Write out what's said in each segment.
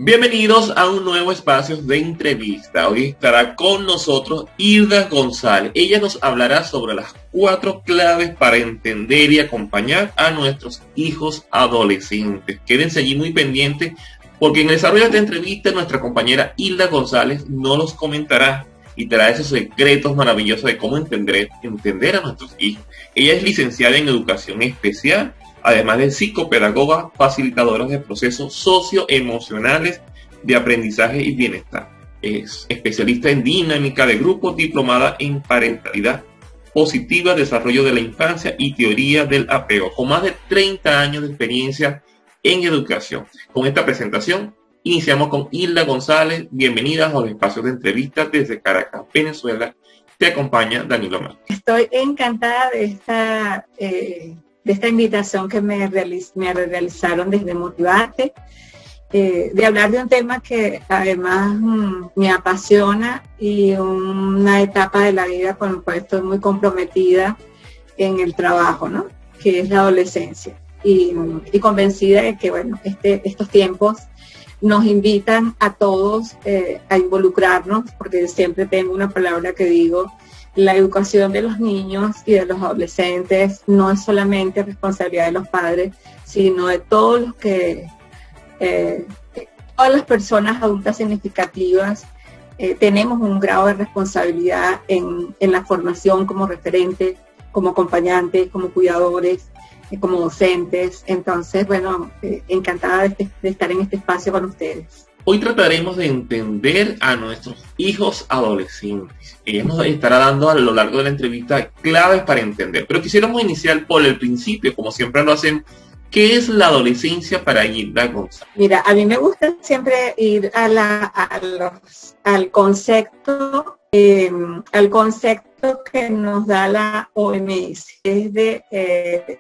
Bienvenidos a un nuevo espacio de entrevista. Hoy estará con nosotros Hilda González. Ella nos hablará sobre las 4 claves para entender y acompañar a nuestros hijos adolescentes. Quédense allí muy pendientes porque en el desarrollo de esta entrevista nuestra compañera Hilda González nos los comentará y traerá esos secretos maravillosos de cómo entender a nuestros hijos. Ella es licenciada en educación especial, además de psicopedagoga, facilitadora de procesos socioemocionales de aprendizaje y bienestar. Es especialista en dinámica de grupos, diplomada en parentalidad positiva, desarrollo de la infancia y teoría del apego, con más de 30 años de experiencia en educación. Con esta presentación iniciamos con Hilda González. Bienvenida a los espacios de entrevista desde Caracas, Venezuela. Te acompaña Danilo Márquez. Estoy encantada de esta invitación que me realizaron desde Motivarte, de hablar de un tema que además me apasiona y una etapa de la vida con la cual estoy muy comprometida en el trabajo, ¿no? Que es la adolescencia. Y convencida de que, bueno, estos tiempos nos invitan a todos a involucrarnos, porque siempre tengo una palabra que digo: la educación de los niños y de los adolescentes no es solamente responsabilidad de los padres, sino de todos los que, todas las personas adultas significativas tenemos un grado de responsabilidad en la formación como referente, como acompañantes, como cuidadores, como docentes. Entonces, bueno, encantada de estar en este espacio con ustedes. Hoy trataremos de entender a nuestros hijos adolescentes. Ella nos estará dando a lo largo de la entrevista claves para entender. Pero quisiéramos iniciar por el principio, como siempre lo hacemos. ¿Qué es la adolescencia para Hilda González? Mira, a mí me gusta siempre ir al concepto que nos da la OMS, es de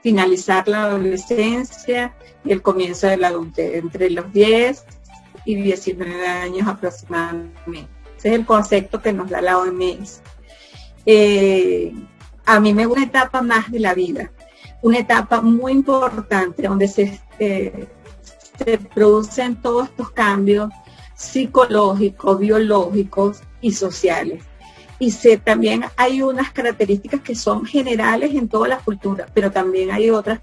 finalizar la adolescencia y el comienzo de la adultez, entre los 10 y 19 años aproximadamente. Ese es el concepto que nos da la OMS. A mí me gusta una etapa más de la vida, una etapa muy importante donde se producen todos estos cambios psicológicos, biológicos y sociales. Y también hay unas características que son generales en todas las culturas, pero también hay otras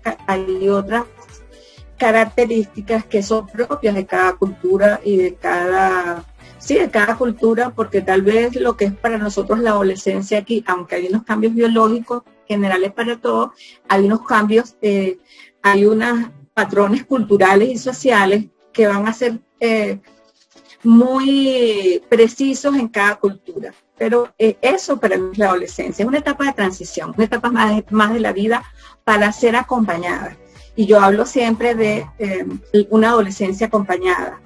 características que son propias de cada cultura y de cada cultura, porque tal vez lo que es para nosotros la adolescencia aquí, aunque hay unos cambios biológicos generales para todos, hay unos cambios, hay unos patrones culturales y sociales que van a ser muy precisos en cada cultura. Pero eso para mí es la adolescencia, es una etapa de transición, una etapa más de la vida para ser acompañada. Y yo hablo siempre de una adolescencia acompañada,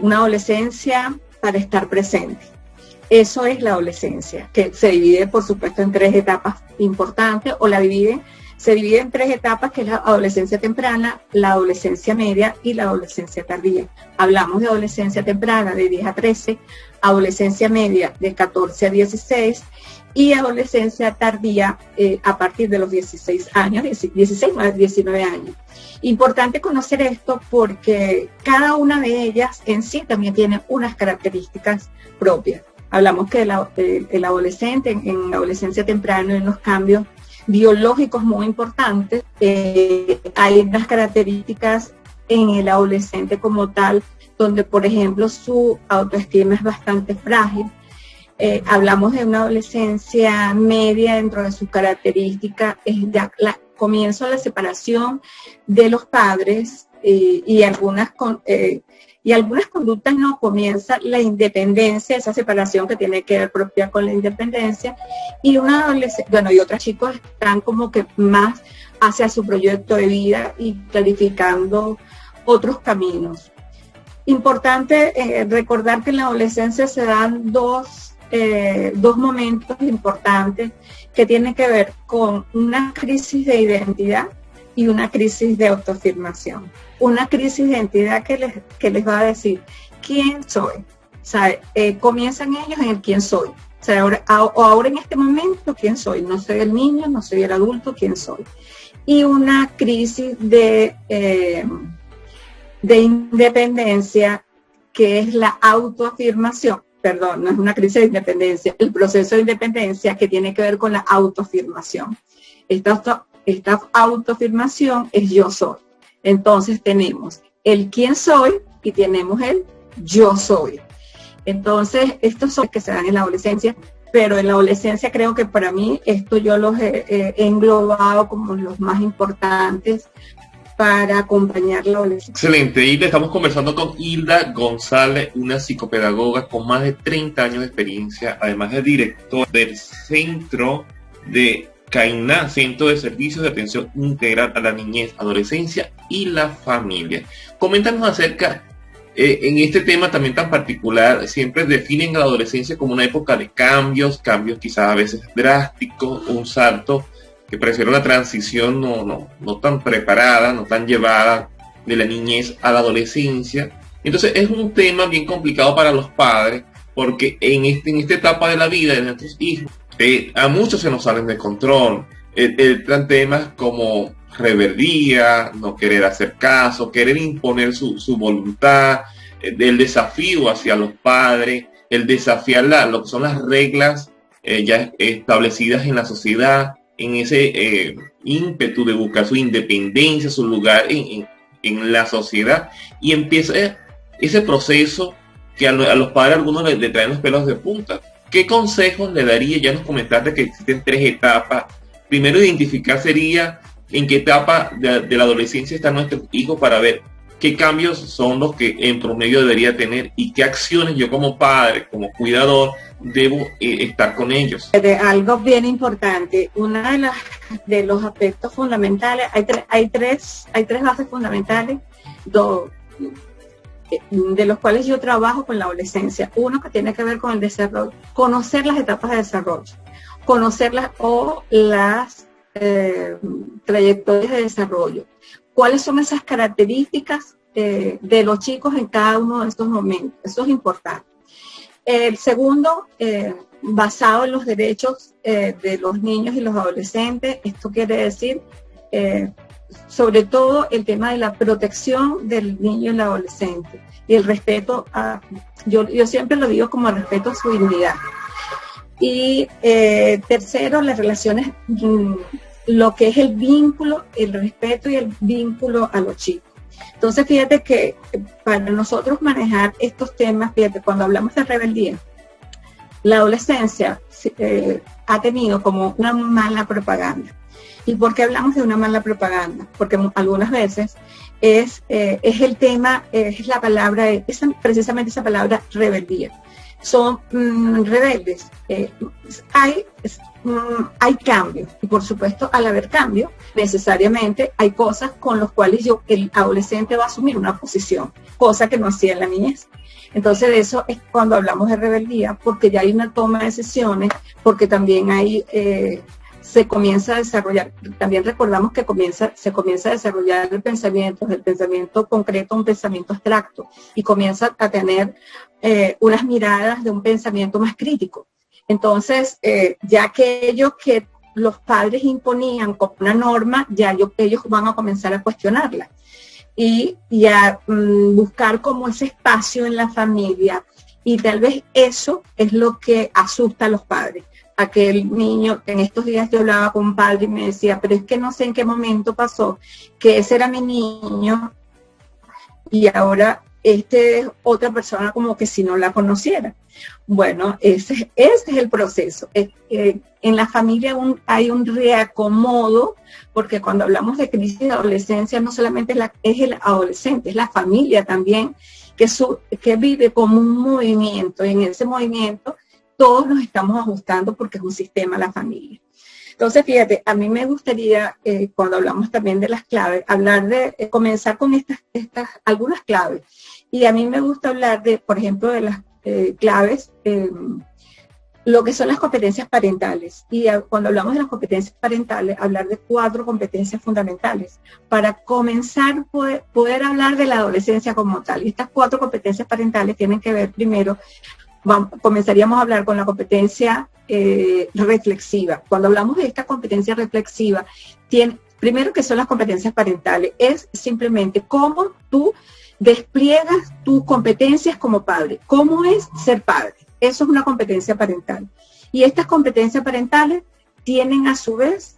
una adolescencia para estar presente. Eso es la adolescencia, que se divide, por supuesto, en 3 etapas importantes, se divide en 3 etapas, que es la adolescencia temprana, la adolescencia media y la adolescencia tardía. Hablamos de adolescencia temprana de 10 a 13, adolescencia media de 14 a 16 y adolescencia tardía a partir de los 16 años, 16 a 19 años. Importante conocer esto porque cada una de ellas en sí también tiene unas características propias. Hablamos que el adolescente, en la adolescencia temprana, hay unos cambios biológicos muy importantes. Hay unas características en el adolescente como tal, donde, por ejemplo, su autoestima es bastante frágil. Hablamos de una adolescencia media, dentro de sus características es ya comienzo de la separación de los padres y algunas conductas no, comienza la independencia, esa separación que tiene que ver propia con la independencia, y una adolescente, bueno, y otros chicos están como que más hacia su proyecto de vida y clarificando otros caminos. Importante recordar que en la adolescencia se dan dos momentos importantes que tienen que ver con una crisis de identidad y una crisis de autoafirmación. Una crisis de identidad que les va a decir quién soy. O sea, comienzan ellos en el quién soy. O sea, ahora en este momento, quién soy. No soy el niño, no soy el adulto, quién soy. Y una crisis de independencia que es la autoafirmación. Perdón, no es una crisis de independencia, el proceso de independencia que tiene que ver con la autoafirmación. Esta autoafirmación es yo soy. Entonces tenemos el quién soy y tenemos el yo soy. Entonces, estos son los que se dan en la adolescencia, pero en la adolescencia creo que para mí esto yo los he englobado como los más importantes para acompañar la adolescencia. Excelente, Hilda, estamos conversando con Hilda González, una psicopedagoga con más de 30 años de experiencia, además de director del Centro de CAINA, Centro de Servicios de Atención Integral a la Niñez, Adolescencia y la Familia. Coméntanos acerca, en este tema también tan particular, siempre definen a la adolescencia como una época de cambios quizás a veces drásticos, un salto que pareciera una transición no tan preparada, no tan llevada de la niñez a la adolescencia. Entonces es un tema bien complicado para los padres, porque en esta etapa de la vida de nuestros hijos, a muchos se nos salen de control. Entran temas como rebeldía, no querer hacer caso, querer imponer su voluntad, el desafío hacia los padres, el desafiar lo que son las reglas ya establecidas en la sociedad, en ese ímpetu de buscar su independencia, su lugar en la sociedad, y empieza ese proceso que a los padres algunos le traen los pelos de punta. ¿Qué consejos le daría? Ya nos comentaste que existen 3 etapas. Primero, identificar sería en qué etapa de la adolescencia está nuestro hijo para ver qué cambios son los que en promedio debería tener y qué acciones yo como padre, como cuidador, debo estar con ellos. Algo bien importante, una de los aspectos fundamentales, hay tres bases fundamentales de los cuales yo trabajo con la adolescencia. Uno que tiene que ver con el desarrollo, conocer las etapas de desarrollo, conocerlas o las trayectorias de desarrollo. ¿Cuáles son esas características de los chicos en cada uno de estos momentos? Eso es importante. El segundo, basado en los derechos de los niños y los adolescentes. Esto quiere decir, sobre todo, el tema de la protección del niño y el adolescente y el respeto yo siempre lo digo como el respeto a su dignidad. Y tercero, las relaciones, lo que es el vínculo, el respeto y el vínculo a los chicos. Entonces, fíjate que para nosotros manejar estos temas, fíjate, cuando hablamos de rebeldía, la adolescencia ha tenido como una mala propaganda. ¿Y por qué hablamos de una mala propaganda? Porque algunas veces es el tema, es la palabra, precisamente esa palabra rebeldía. Son rebeldes. Hay cambios, y por supuesto al haber cambio necesariamente hay cosas con las cuales el adolescente va a asumir una posición, cosa que no hacía en la niñez. Entonces de eso es cuando hablamos de rebeldía, porque ya hay una toma de decisiones, porque también se comienza a desarrollar, también recordamos que se comienza a desarrollar el pensamiento, del pensamiento concreto a un pensamiento abstracto, y comienza a tener unas miradas de un pensamiento más crítico. Entonces, ya aquello que los padres imponían como una norma, ya ellos van a comenzar a cuestionarla y a buscar como ese espacio en la familia, y tal vez eso es lo que asusta a los padres. Aquel niño, en estos días yo hablaba con un padre y me decía, pero es que no sé en qué momento pasó que ese era mi niño y ahora este es otra persona, como que si no la conociera. Bueno, ese es el proceso. En la familia hay un reacomodo, porque cuando hablamos de crisis de adolescencia no solamente es el adolescente, es la familia también, que vive como un movimiento, y en ese movimiento todos nos estamos ajustando porque es un sistema la familia. Entonces, fíjate, a mí me gustaría, cuando hablamos también de las claves, hablar de comenzar con algunas claves. Y a mí me gusta hablar por ejemplo, de las claves, lo que son las competencias parentales. Y cuando hablamos de las competencias parentales, hablar de 4 competencias fundamentales para comenzar a poder hablar de la adolescencia como tal. Y estas 4 competencias parentales tienen que ver primero. Comenzaríamos a hablar con la competencia reflexiva. Cuando hablamos de esta competencia reflexiva, Primero, ¿qué son las competencias parentales? Es simplemente cómo tú despliegas tus competencias como padre. ¿Cómo es ser padre? Eso es una competencia parental. Y estas competencias parentales tienen a su vez,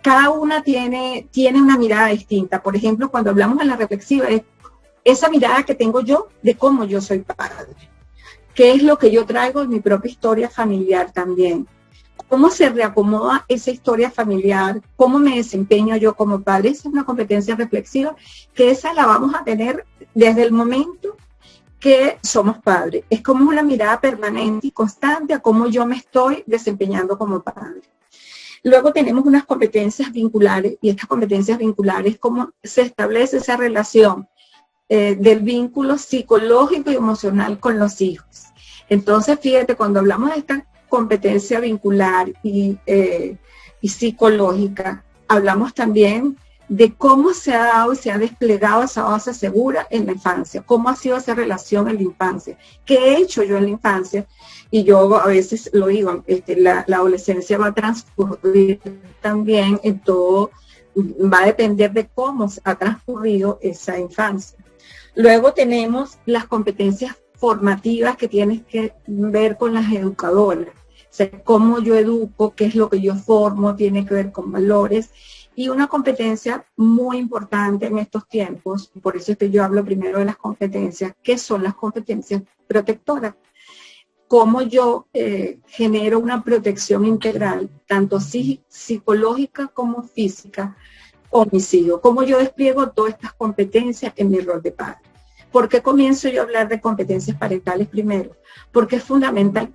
cada una tiene una mirada distinta. Por ejemplo, cuando hablamos de la reflexiva, es esa mirada que tengo yo de cómo yo soy padre. ¿Qué es lo que yo traigo en mi propia historia familiar también? ¿Cómo se reacomoda esa historia familiar? ¿Cómo me desempeño yo como padre? Esa es una competencia reflexiva que esa la vamos a tener desde el momento que somos padres. Es como una mirada permanente y constante a cómo yo me estoy desempeñando como padre. Luego tenemos unas competencias vinculares, y estas competencias vinculares, cómo se establece esa relación del vínculo psicológico y emocional con los hijos. Entonces, fíjate, cuando hablamos de esta competencia vincular y psicológica, hablamos también de cómo se ha dado y se ha desplegado esa base segura en la infancia, cómo ha sido esa relación en la infancia, qué he hecho yo en la infancia, y yo a veces lo digo, la adolescencia va a transcurrir también en todo, va a depender de cómo ha transcurrido esa infancia. Luego tenemos las competencias formativas que tienen que ver con las educadoras, o sea, cómo yo educo, qué es lo que yo formo, tiene que ver con valores. Y una competencia muy importante en estos tiempos, por eso es que yo hablo primero de las competencias, que son las competencias protectoras. Cómo yo genero una protección integral, tanto psicológica como física, con mis hijos. Cómo yo despliego todas estas competencias en mi rol de padre. ¿Por qué comienzo yo a hablar de competencias parentales primero? Porque es fundamental.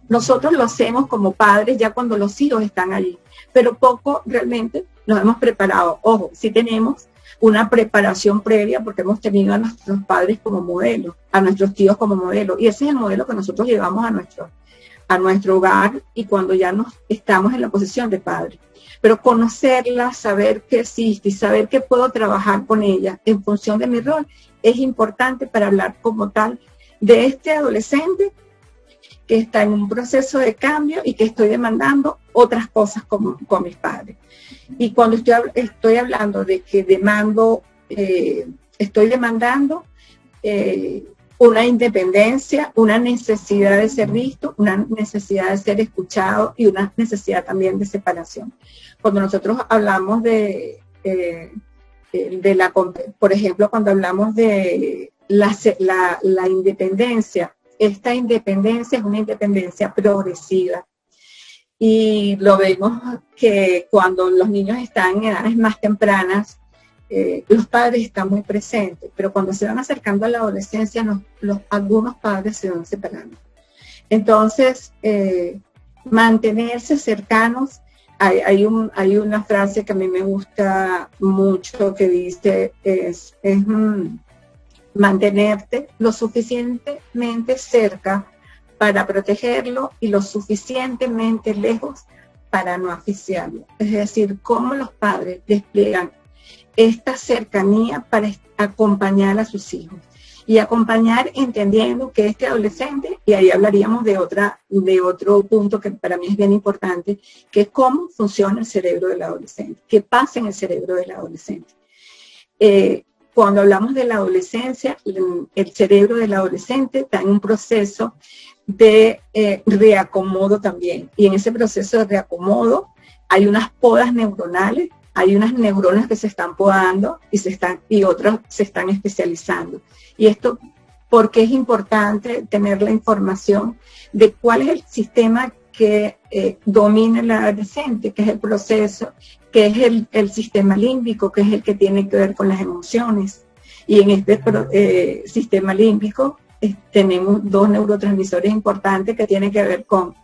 Nosotros lo hacemos como padres ya cuando los hijos están allí, pero poco realmente nos hemos preparado. Ojo, sí tenemos una preparación previa porque hemos tenido a nuestros padres como modelo, a nuestros tíos como modelo, y ese es el modelo que nosotros llevamos a nuestro hogar y cuando ya estamos en la posición de padre. Pero conocerla, saber que existe y saber que puedo trabajar con ella en función de mi rol es importante para hablar como tal de este adolescente que está en un proceso de cambio y que estoy demandando otras cosas con mis padres. Y cuando estoy hablando de que estoy demandando una independencia, una necesidad de ser visto, una necesidad de ser escuchado y una necesidad también de separación. Cuando nosotros hablamos por ejemplo, cuando hablamos de la independencia, esta independencia es una independencia progresiva. Y lo vemos que cuando los niños están en edades más tempranas, los padres están muy presentes, pero cuando se van acercando a la adolescencia, algunos padres se van separando. Entonces, mantenerse cercanos, hay una frase que a mí me gusta mucho que dice, es mantenerte lo suficientemente cerca para protegerlo y lo suficientemente lejos para no asfixiarlo. Es decir, cómo los padres despliegan esta cercanía para acompañar a sus hijos. Y acompañar entendiendo que este adolescente, y ahí hablaríamos de otro punto que para mí es bien importante, que es cómo funciona el cerebro del adolescente, qué pasa en el cerebro del adolescente. Cuando hablamos de la adolescencia, el cerebro del adolescente está en un proceso de reacomodo también. Y en ese proceso de reacomodo hay unas podas neuronales, hay unas neuronas que se están podando y otras se están especializando. Y esto porque es importante tener la información de cuál es el sistema que domina el adolescente, que es el proceso, que es el sistema límbico, que es el que tiene que ver con las emociones. Y en este sistema límbico tenemos dos neurotransmisores importantes que tienen que ver con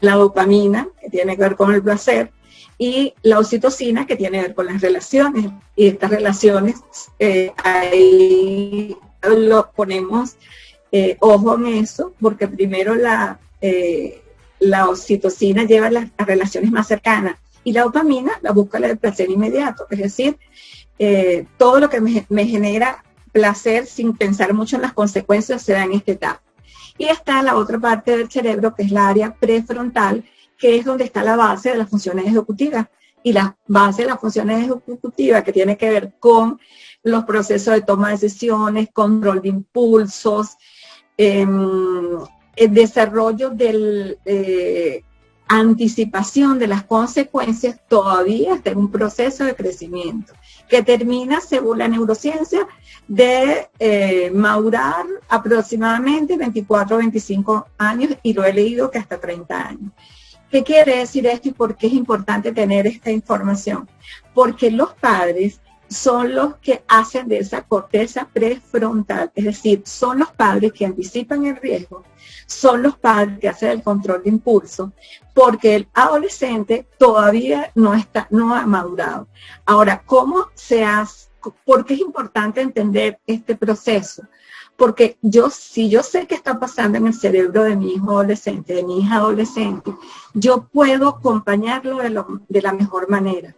la dopamina, que tiene que ver con el placer, y la oxitocina, que tiene que ver con las relaciones. Y estas relaciones, ahí lo ponemos ojo en eso, porque primero la oxitocina lleva a las relaciones más cercanas y la dopamina la búsqueda del placer inmediato, es decir, todo lo que me genera placer sin pensar mucho en las consecuencias se da en esta etapa. Y está la otra parte del cerebro, que es la área prefrontal, que es donde está la base de las funciones ejecutivas, y la base de las funciones ejecutivas que tiene que ver con los procesos de toma de decisiones, control de impulsos, el desarrollo de anticipación de las consecuencias, todavía está en un proceso de crecimiento que termina, según la neurociencia, de madurar aproximadamente 24 o 25 años, y lo he leído que hasta 30 años. ¿Qué quiere decir esto y por qué es importante tener esta información? Porque los padres son los que hacen de esa corteza prefrontal, es decir, son los padres que anticipan el riesgo, son los padres que hacen el control de impulso, porque el adolescente todavía no ha madurado. Ahora, ¿cómo se hace? ¿Por qué es importante entender este proceso? Porque si yo sé qué está pasando en el cerebro de mi hijo adolescente, de mi hija adolescente, yo puedo acompañarlo de la mejor manera.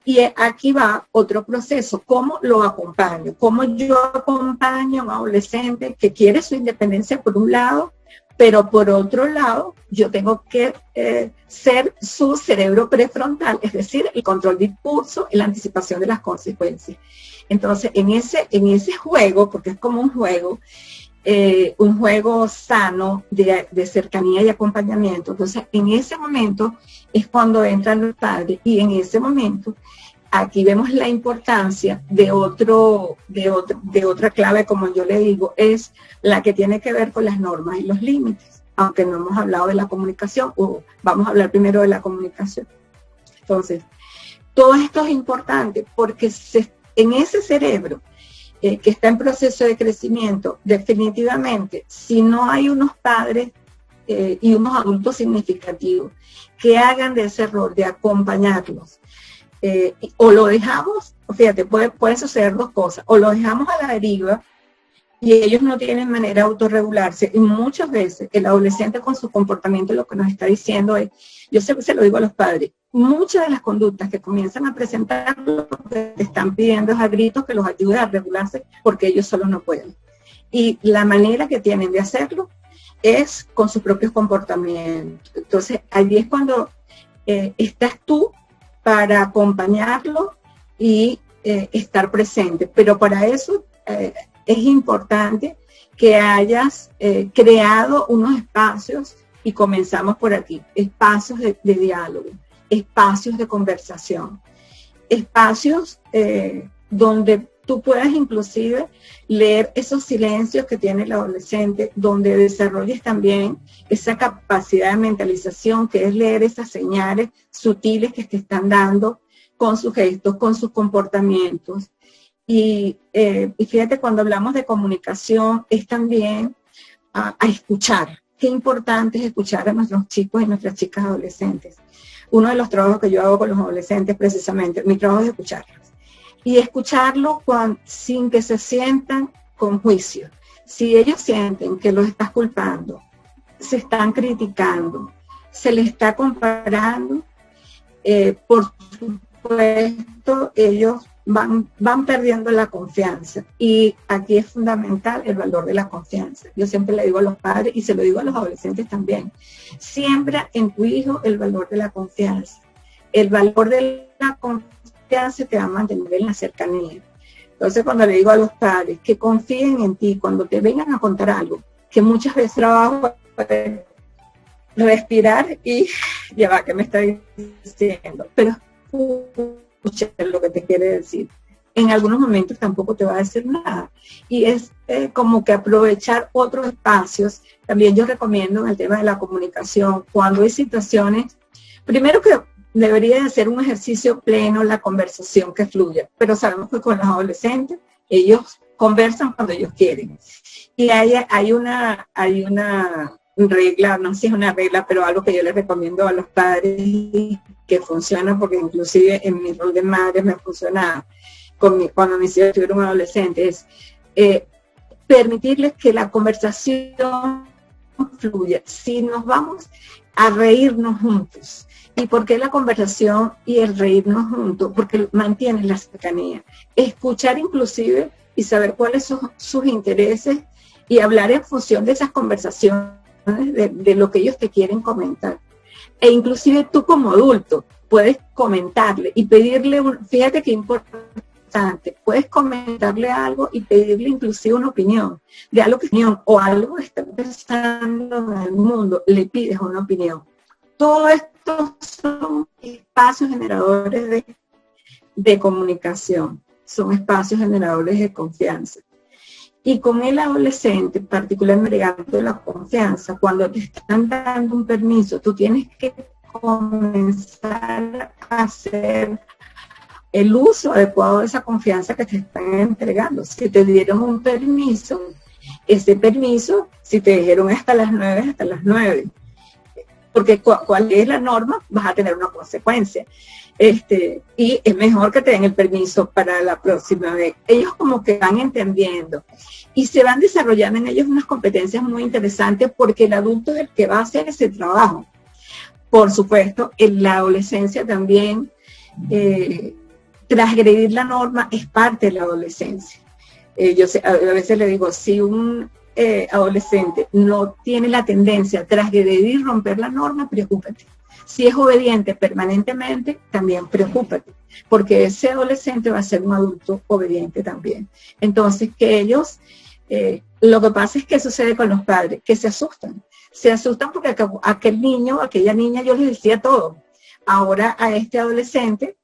Y aquí va otro proceso, ¿cómo lo acompaño? ¿Cómo yo acompaño a un adolescente que quiere su independencia por un lado, pero por otro lado yo tengo que ser su cerebro prefrontal, es decir, el control de impulso y la anticipación de las consecuencias? Entonces, en ese juego, porque es como un juego sano de cercanía y acompañamente. Entonces, en ese momento es cuando entran los padres, y en ese momento aquí vemos la importancia de otra clave, como yo le digo, es la que tiene que ver con las normas y los límites, aunque no hemos hablado de la comunicación, o vamos a hablar primero de la comunicación. Entonces, todo esto es importante porque en ese cerebro que está en proceso de crecimiento, definitivamente, si no hay unos padres y unos adultos significativos que hagan de ese rol de acompañarlos, o lo dejamos, fíjate, pueden suceder dos cosas, o lo dejamos a la deriva y ellos no tienen manera de autorregularse, y muchas veces el adolescente con su comportamiento lo que nos está diciendo es, yo siempre se lo digo a los padres, muchas de las conductas que comienzan a presentar lo que te están pidiendo es a gritos que los ayude a regularse porque ellos solos no pueden. Y la manera que tienen de hacerlo es con sus propios comportamientos. Entonces, ahí es cuando estás tú para acompañarlo y estar presente. Pero para eso es importante que hayas creado unos espacios, y comenzamos por aquí, espacios de diálogo, espacios de conversación, espacios donde tú puedas inclusive leer esos silencios que tiene el adolescente, donde desarrolles también esa capacidad de mentalización, que es leer esas señales sutiles que te están dando con sus gestos, con sus comportamientos. Y fíjate, cuando hablamos de comunicación, es también a escuchar. Qué importante es escuchar a nuestros chicos y nuestras chicas adolescentes. Uno de los trabajos que yo hago con los adolescentes, precisamente, mi trabajo es escucharlos. Y escucharlo sin que se sientan con juicio. Si ellos sienten que los estás culpando, se están criticando, se les está comparando, por supuesto, ellos van perdiendo la confianza. Y aquí es fundamental el valor de la confianza. Yo siempre le digo a los padres, y se lo digo a los adolescentes también, siembra en tu hijo el valor de la confianza. El valor de la confianza te va a mantener en la cercanía. Entonces, cuando le digo a los padres que confíen en ti, cuando te vengan a contar algo, que muchas veces trabajo respirar y ya va, ¿qué me está diciendo? Pero escucha lo que te quiere decir. En algunos momentos tampoco te va a decir nada. Y es como que aprovechar otros espacios. También yo recomiendo en el tema de la comunicación, cuando hay situaciones, primero que debería de ser un ejercicio pleno la conversación que fluya, pero sabemos que con los adolescentes ellos conversan cuando ellos quieren. Y hay una regla, no sé si es una regla, pero algo que yo les recomiendo a los padres que funciona, porque inclusive en mi rol de madre me funcionaba cuando mis hijos estuvieron adolescentes, es permitirles que la conversación fluya. Si nos vamos a reírnos juntos. ¿Y por qué la conversación y el reírnos juntos? Porque mantienen la cercanía. Escuchar inclusive y saber cuáles son sus intereses y hablar en función de esas conversaciones, de lo que ellos te quieren comentar. E inclusive tú como adulto, puedes comentarle y pedirle, fíjate qué importante, puedes comentarle algo y pedirle inclusive una opinión, de algo o algo que está pensando en el mundo, le pides una opinión. Todo esto son espacios generadores de comunicación, son espacios generadores de confianza. Y con el adolescente, particularmente llegando a la confianza, cuando te están dando un permiso, tú tienes que comenzar a hacer el uso adecuado de esa confianza que te están entregando. Si te dieron un permiso, ese permiso, si te dijeron hasta las 9, porque cuál es la norma, vas a tener una consecuencia. Y es mejor que te den el permiso para la próxima vez. Ellos como que van entendiendo y se van desarrollando en ellos unas competencias muy interesantes, porque el adulto es el que va a hacer ese trabajo. Por supuesto, en la adolescencia también, transgredir la norma es parte de la adolescencia. Yo a veces le digo, si un adolescente no tiene la tendencia a transgredir, romper la norma, preocúpate. Si es obediente permanentemente, también preocúpate, porque ese adolescente va a ser un adulto obediente también. Entonces, que ellos, lo que pasa es que sucede con los padres, que se asustan porque aquel niño, aquella niña, yo les decía todo. Ahora a este adolescente,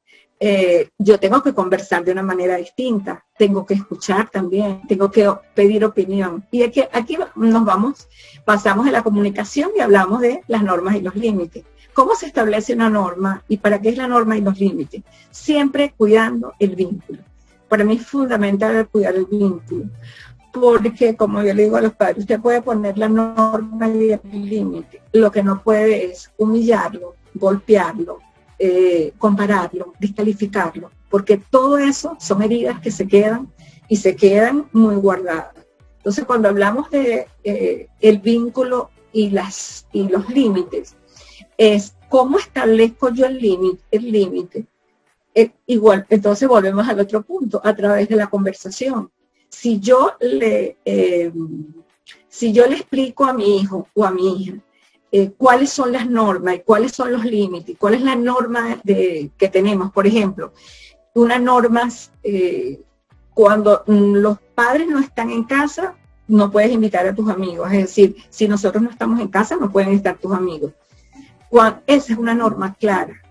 yo tengo que conversar de una manera distinta, tengo que escuchar también, tengo que pedir opinión. Y aquí pasamos de la comunicación y hablamos de las normas y los límites. ¿Cómo se establece una norma y para qué es la norma y los límites? Siempre cuidando el vínculo. Para mí es fundamental cuidar el vínculo, porque como yo le digo a los padres, usted puede poner la norma y el límite, lo que no puede es humillarlo, golpearlo, compararlo, descalificarlo, porque todo eso son heridas que se quedan y se quedan muy guardadas. Entonces, cuando hablamos de el vínculo y los límites, es cómo establezco yo el límite. Igual, entonces volvemos al otro punto, a través de la conversación. Si yo le explico a mi hijo o a mi hija cuáles son las normas y cuáles son los límites, cuál es la norma que tenemos. Por ejemplo, una norma, cuando los padres no están en casa, no puedes invitar a tus amigos. Es decir, si nosotros no estamos en casa, no pueden estar tus amigos. Esa es una norma clara.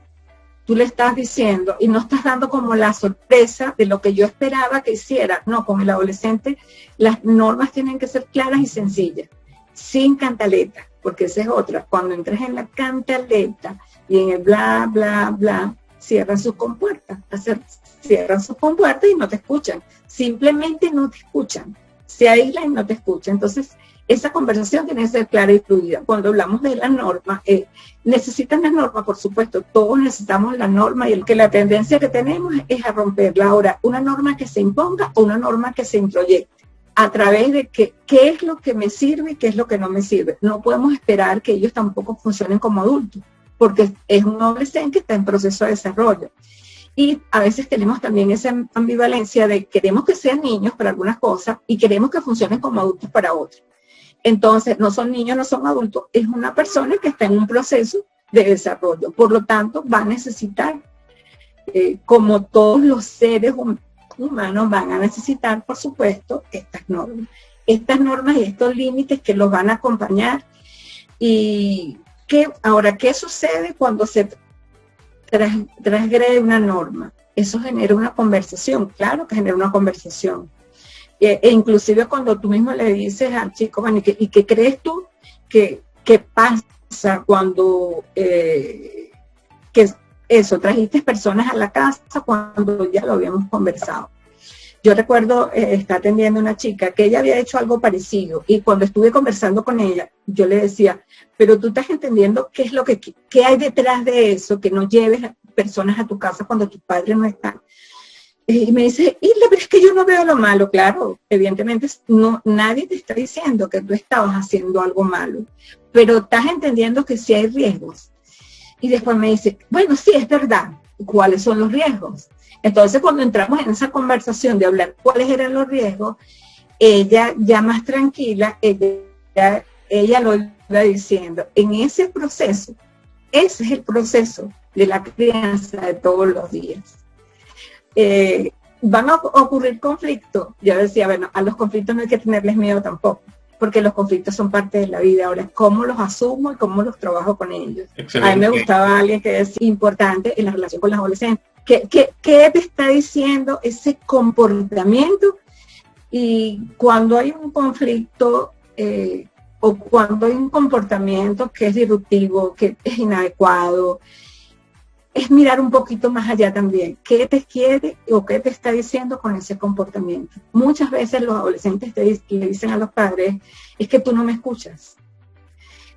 Tú le estás diciendo y no estás dando como la sorpresa de lo que yo esperaba que hiciera. No, con el adolescente las normas tienen que ser claras y sencillas, sin cantaleta, porque esa es otra. Cuando entres en la cantaleta y en el bla, bla, bla, cierran sus compuertas y no te escuchan. Simplemente no te escuchan. Se aíslan y no te escuchan. Entonces, esa conversación tiene que ser clara y fluida. Cuando hablamos de la norma, necesitan la norma, por supuesto, todos necesitamos la norma, y la tendencia que tenemos es a romperla. Ahora, una norma que se imponga o una norma que se introyecte, a través de qué es lo que me sirve y qué es lo que no me sirve. No podemos esperar que ellos tampoco funcionen como adultos, porque es un adolescente que está en proceso de desarrollo. Y a veces tenemos también esa ambivalencia de queremos que sean niños para algunas cosas y queremos que funcionen como adultos para otras. Entonces, no son niños, no son adultos, es una persona que está en un proceso de desarrollo. Por lo tanto, va a necesitar, como todos los seres humanos, van a necesitar, por supuesto, estas normas y estos límites que los van a acompañar. Y ahora, ¿qué sucede cuando se transgrede una norma? Eso genera una conversación, claro que genera una conversación. E inclusive cuando tú mismo le dices al chico, bueno, ¿y qué crees tú que pasa cuando trajiste personas a la casa cuando ya lo habíamos conversado? Yo recuerdo estar atendiendo a una chica que ella había hecho algo parecido, y cuando estuve conversando con ella, yo le decía, pero tú estás entendiendo qué hay detrás de eso, que no lleves personas a tu casa cuando tus padres no están. Y me dice, Hilda, pero es que yo no veo lo malo. Claro, evidentemente nadie te está diciendo que tú estabas haciendo algo malo, pero estás entendiendo que sí hay riesgos. Y después me dice, bueno, sí, es verdad. ¿Cuáles son los riesgos? Entonces, cuando entramos en esa conversación de hablar cuáles eran los riesgos, ella ya más tranquila, ella lo iba diciendo. En ese proceso, ese es el proceso de la crianza de todos los días. ¿Van a ocurrir conflictos? Yo decía, bueno, a los conflictos no hay que tenerles miedo tampoco, porque los conflictos son parte de la vida. Ahora, ¿cómo los asumo y cómo los trabajo con ellos? Excelente. A mí me gustaba alguien que es importante en la relación con los adolescentes. ¿Qué te está diciendo ese comportamiento? Y cuando hay un conflicto o cuando hay un comportamiento que es disruptivo, que es inadecuado, es mirar un poquito más allá también. ¿Qué te quiere o qué te está diciendo con ese comportamiento? Muchas veces los adolescentes le dicen a los padres, es que tú no me escuchas.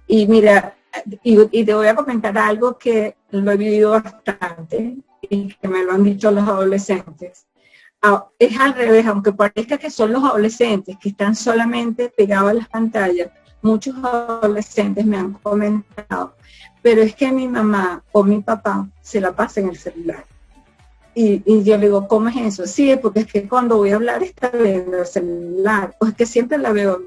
Y mira, y te voy a comentar algo que lo he vivido bastante y que me lo han dicho los adolescentes. Es al revés, aunque parezca que son los adolescentes que están solamente pegados a las pantallas, muchos adolescentes me han comentado, pero es que mi mamá o mi papá se la pasa en el celular. Y yo le digo, ¿cómo es eso? Sí, porque es que cuando voy a hablar está viendo el celular, o es que siempre la veo.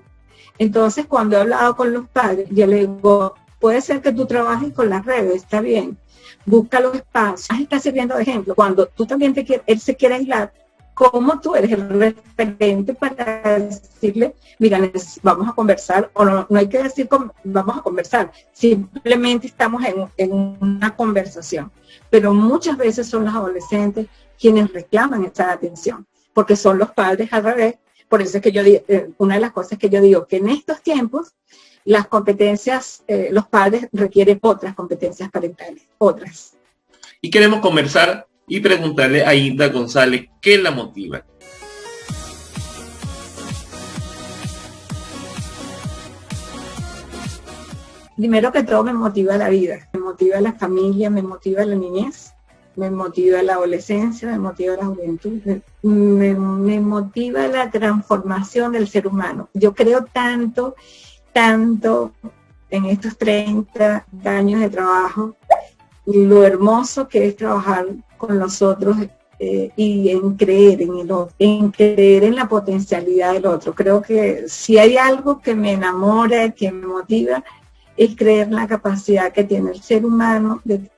Entonces, cuando he hablado con los padres, yo le digo, puede ser que tú trabajes con las redes, está bien, busca los espacios. Está sirviendo de ejemplo. Cuando tú también él se quiere aislar, ¿cómo tú eres el referente para decirle, mira, vamos a conversar? O no hay que decir vamos a conversar, simplemente estamos en una conversación. Pero muchas veces son los adolescentes quienes reclaman esa atención, porque son los padres al revés. Por eso es que yo una de las cosas que yo digo, que en estos tiempos las competencias, los padres requieren otras competencias parentales, otras. Y queremos conversar y preguntarle a Hilda González qué la motiva. Primero que todo me motiva la vida, me motiva la familia, me motiva la niñez, me motiva la adolescencia, me motiva la juventud, me motiva la transformación del ser humano. Yo creo tanto en estos 30 años de trabajo, lo hermoso que es trabajar con los otros y en creer en el otro, en creer en la potencialidad del otro. Creo que si hay algo que me enamora, que me motiva, es creer en la capacidad que tiene el ser humano de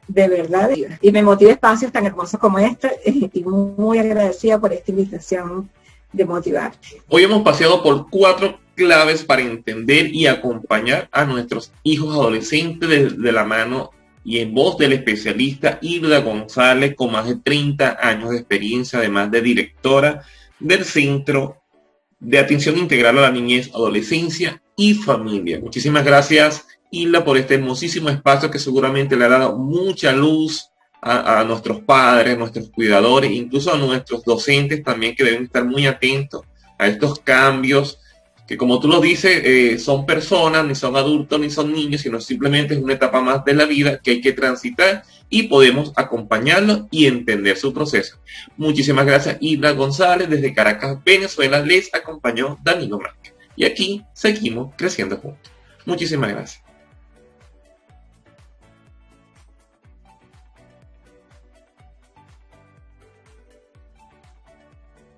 verdad. Y me motiva espacios tan hermosos como este, y muy agradecida por esta invitación de motivarte. Hoy hemos paseado por 4 claves para entender y acompañar a nuestros hijos adolescentes de la mano y en voz del especialista Hilda González, con más de 30 años de experiencia, además de directora del Centro de Atención Integral a la Niñez, Adolescencia y Familia. Muchísimas gracias, Hilda, por este hermosísimo espacio que seguramente le ha dado mucha luz a nuestros padres, nuestros cuidadores, incluso a nuestros docentes también, que deben estar muy atentos a estos cambios, que como tú lo dices, son personas, ni son adultos, ni son niños, sino simplemente es una etapa más de la vida que hay que transitar y podemos acompañarlos y entender su proceso. Muchísimas gracias, Hilda González. Desde Caracas, Venezuela, les acompañó Danilo Márquez. Y aquí seguimos creciendo juntos. Muchísimas gracias.